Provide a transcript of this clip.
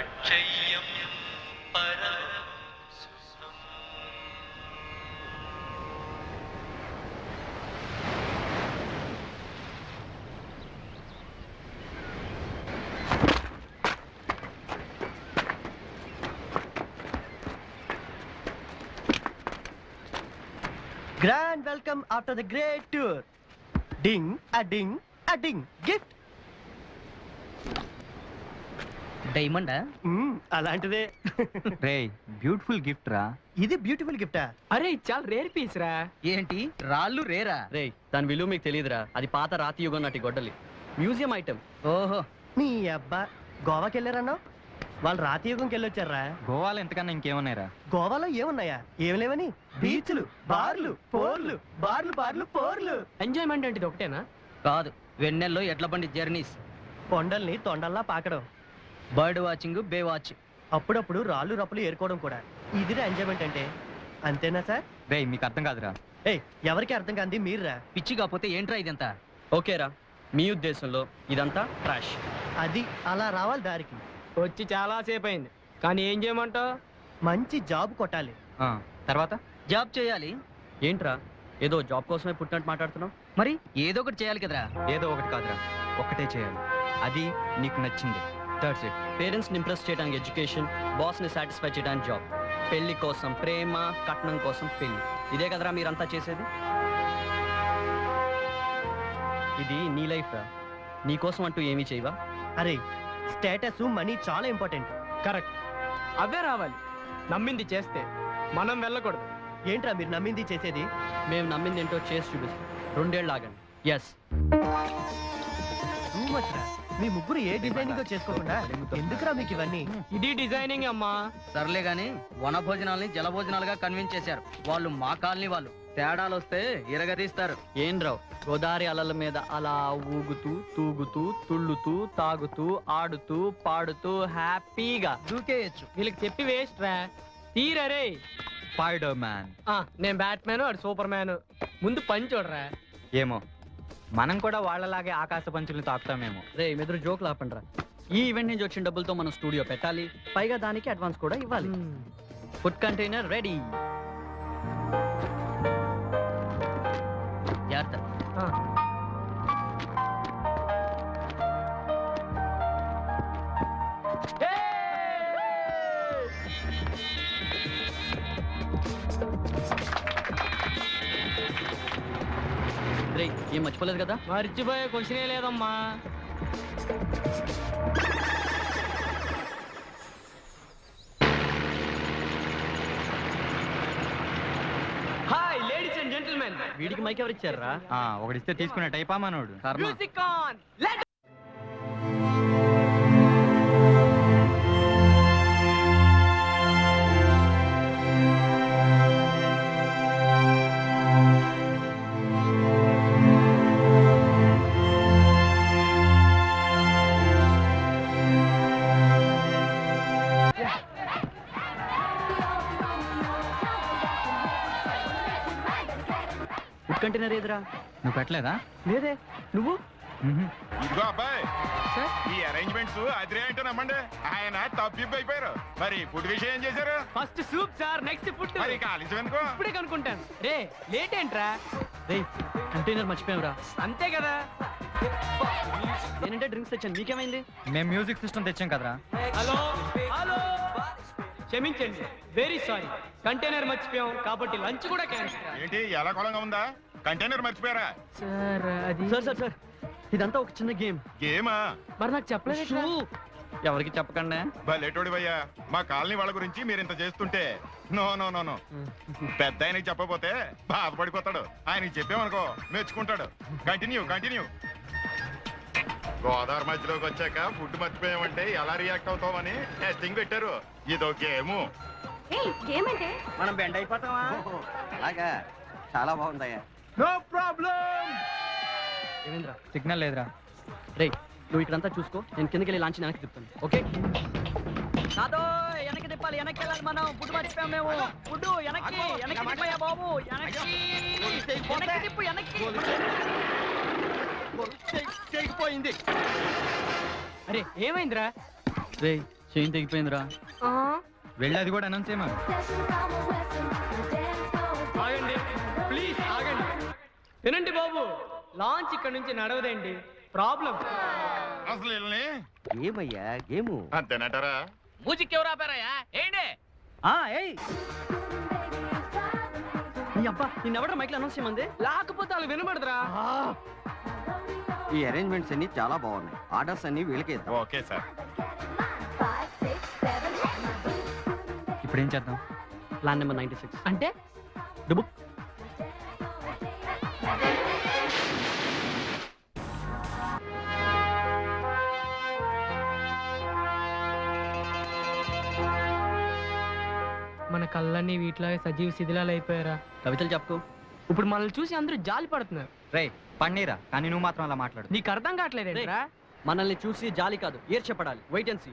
అక్షయ్యం పరం Grand welcome after the great tour. Ding, a ding, a ding. Gift. డైమండా? అలాంటిదే. రే beautiful gift రా. ఇది beautiful గిఫ్టా? అరే చాలా రేర్ పీస్ రా. ఏంటి రాళ్ళు రేరా? రే దాని విలువ మీకు తెలియదురా, అది పాత రాతి యుగం నాటి గొడ్డలి, మ్యూజియం ఐటమ్. ఓహో, నీ అబ్బా గోవాకి వెళ్ళారన్నావు? వాళ్ళు రాతి యుగంకి వెళ్ళొచ్చారా? గోవాలో ఎంతకన్నా ఇంకేమన్నారా? గోవాలో ఏమున్నాయా? ఏం లేవని? బీచ్లు, బార్లు, పోర్లు, బార్లు బార్లు పోర్లు. ఎంజాయ్మెంట్ అంటే ఇది ఒకటేనా? కాదు, వెన్నెల్లో ఎడ్ల బండి జర్నీస్, కొండల్ని తొండల్లా పాకడం, బర్డ్ వాచింగ్, బే వాచ్, అప్పుడప్పుడు రాళ్ళు రప్పులు ఏరుకోవడం కూడా. ఇదిరా ఎంజాయ్మెంట్ అంటే. అంతేనా సార్? రే మీకు అర్థం కాదురా. ఏయ్, ఎవరికి అర్థం కాంది మీరురా. పిచ్చి కాకపోతే ఏంట్రా ఇదంతా? ఓకేరా, మీ ఉద్దేశంలో ఇదంతా ట్రాష్. అది అలా రావాలి దారికి. వచ్చి చాలా సేపు అయింది, కానీ ఏం చేయమంటావు? మంచి జాబ్ కొట్టాలి. తర్వాత జాబ్ చేయాలి. ఏంట్రా ఏదో జాబ్ కోసమే పుట్టినట్టు మాట్లాడుతున్నావు? మరి ఏదో ఒకటి చేయాలి కదరా. ఏదో ఒకటి కాదురా, ఒక్కటే చేయాలి. అది నీకు నచ్చింది. That's it. పేరెంట్స్ని ఇంప్రెస్ చేయడానికి ఎడ్యుకేషన్, బాస్ని సాటిస్ఫై చేయడానికి జాబ్, పెళ్లి కోసం ప్రేమ, కట్నం కోసం పెళ్లి. ఇదే కదరా మీరంతా చేసేది? ఇది నీ లైఫ్ రా, నీ కోసం అంటూ ఏమీ చేయవా? అరే, స్టేటస్ మనీ చాలా ఇంపార్టెంట్. కరెక్ట్, అవే రావాలి. నమ్మింది చేస్తే మనం వెళ్ళకూడదు. ఏంట్రా మీరు నమ్మింది చేసేది? మేము నమ్మింది ఏంటో చేసి చూపిస్తాం. 2 ఏళ్ళు ఆగండి. ఎస్, టూ మచ్ రా. మీ ముగ్గురు ఏ డిజైనింగ్ చేసుకోకుండా ఎందుకురా మీకు ఇవన్నీ? ఇది డిజైనింగ్ అమ్మా. సర్లే గాని వన భోజనాల్ని జల భోజనాలుగా కన్విన్స్ చేశారు. వాళ్ళు మా కాలనీ వాళ్ళు. తేడాలు వస్తే ఇరగదీస్తారు. ఏం రావు, గోదావరి అలల మీద అలా ఊగుతూ తూగుతూ తుళ్ళుతూ తాగుతూ ఆడుతూ పాడుతూ హ్యాపీగా దూకేయచ్చు. వీళ్ళకి చెప్పి వేస్ట్ రా. తీరరే. Spider man. నేను బ్యాట్ మ్యాన్, వాడు సూపర్ మ్యాన్. ముందు పని చూడరా. ఏమో, మనం కూడా వాళ్ళలాగే ఆకాశ పంచుల్ని తాకుతామేమో. రే మెదురు జోకులు ఆపండ్రా. ఈ ఈవెంట్ నుంచి వచ్చిన డబ్బులతో మనం స్టూడియో పెట్టాలి, పైగా దానికి అడ్వాన్స్ కూడా ఇవ్వాలి. Food container ready. జాగ్రత్త. రే ఏం మర్చిపోలేదు కదా? మర్చిపోయే క్వశ్చనే లేదమ్మా. Hi ladies and gentlemen. వీడికి మైక్ ఎవరు ఇచ్చారా? ఒకడిస్తే తీసుకునే టైపా మనోడు. కర్మ. Music on. Let food container ఏదిరా? నువ్వు పెట్టలేదా? లేదే. నువ్వు? ఇదిగో అబ్బాయి, ఈ అరేంజ్మెంట్స్ అదిరే అంటే నమ్మండి. ఆయన తప్పిబ్బు అయిపోయారు. మరి ఫుడ్ విషయం ఏం చేశారు? First soup sir, next food. మరి ఆలస్యం ఎందుకు? ఇప్పుడే కనుక్కుంటాను. రే లేట్ ఏంట్రా? రే కంటైనర్ మర్చిపోయావురా. అంతే కదా. నేనంటే డ్రింక్స్ తెచ్చాను, మీకేమైంది? మేము మ్యూజిక్ సిస్టమ్ తెచ్చాం కదరా. హలో హలో, క్షమించండి, వెరీ సారీ. కంటైనర్ మర్చిపోయాం కాబట్టి లంచ్ కూడా క్యాన్సిల్. ఏంటి ఎలా కొలంగా ఉందా? కంటైనర్ మర్చిపోయారా? సార్ అది సార్ సార్ సార్, ఇదంతా ఒక చిన్న గేమ్. గేమా? మరి నాకు చెప్పలేదు. ఎవరికి చెప్పకండి. భలేటోడివయ్యా. మా కాలనీ వాళ్ళ గురించి మీరు ఇంత చేస్తుంటే నో నో నో నో. పెద్ద ఆయనకి చెప్పకపోతే బాధపడిపోతాడు. ఆయనకి చెప్పామనుకో మెచ్చుకుంటాడు. Continue continue. గోదావరి మధ్యలోకి వచ్చాక ఫుడ్ మర్చిపోయామంటే ఎలా రియాక్ట్ అవుతామని టెస్టింగ్ పెట్టారు. ఇదో గేము. మనం బెండ్ అయిపోతావా? అలాగా, చాలా బాగుందయ్యా. No problem. ఏమేంద్రా? సిగ్నల్ లేదురా. రే నువ్వు ఇక్కడంతా చూసుకో, నేను కిందకి వెళ్ళి లాంచ్ వెనక్కి తిప్పుతాను. ఓకే? కాదో వెనక్కి తిప్పాలి, వెనక్కి వెళ్ళాలి. మనం ఫుడ్ మర్చిపోయాం మేము. ఫుడ్ వెనక్కి వెనక్కి తిప్పయ్యా బాబు. వెనక్కి వెనక్కి తిప్పు, వెనక్కి. పోయింది. అరే ఏమైందిరా? రే చైన్ తెగిపోయిందిరా. వెళ్ళి అది కూడా అనౌన్స్ చేయమా. ఆగండి ప్లీజ్ ఆగండి. వినండి బాబు, లాంచ్ ఇక్కడ నుంచి నడవదండి. ప్రాబ్లం. అసలు వీళ్ళని ఏమయ్యా గేము అంతేనంటారా? మ్యూజిక్ ఎవరు ఆపారయ్యా? ఏంటి? ఏయ్ నీ అబ్బా నిన్నెవడ మైక్లో అనౌన్స్ చేయమంది? లేకపోతే వాళ్ళు వినబడదురా. ఈ అరేంజ్మెంట్స్ అన్ని చాలా బాగున్నాయి. ఆర్డర్స్ అన్ని వీళ్ళకే ఇద్దాం. Okay sir. ఇప్పుడు ఏం చేద్దాం? ప్లాన్ నెంబర్ 96 అంటే డుబుక్. మన కళ్ళన్నీ వీటిలాగే సజీవ శిథిలాలు అయిపోయారా. కవితలు చెప్పుకో. ఇప్పుడు మనల్ని చూసి అందరూ జాలి పడుతున్నారు. రే పన్నీరా, కానీ నువ్వు మాత్రం అలా మాట్లాడు. నీకు అర్థం కావట్లేదేంట్రా? మనల్ని చూసి జాలి కాదు, ఏర్చపడాలి. Wait and see.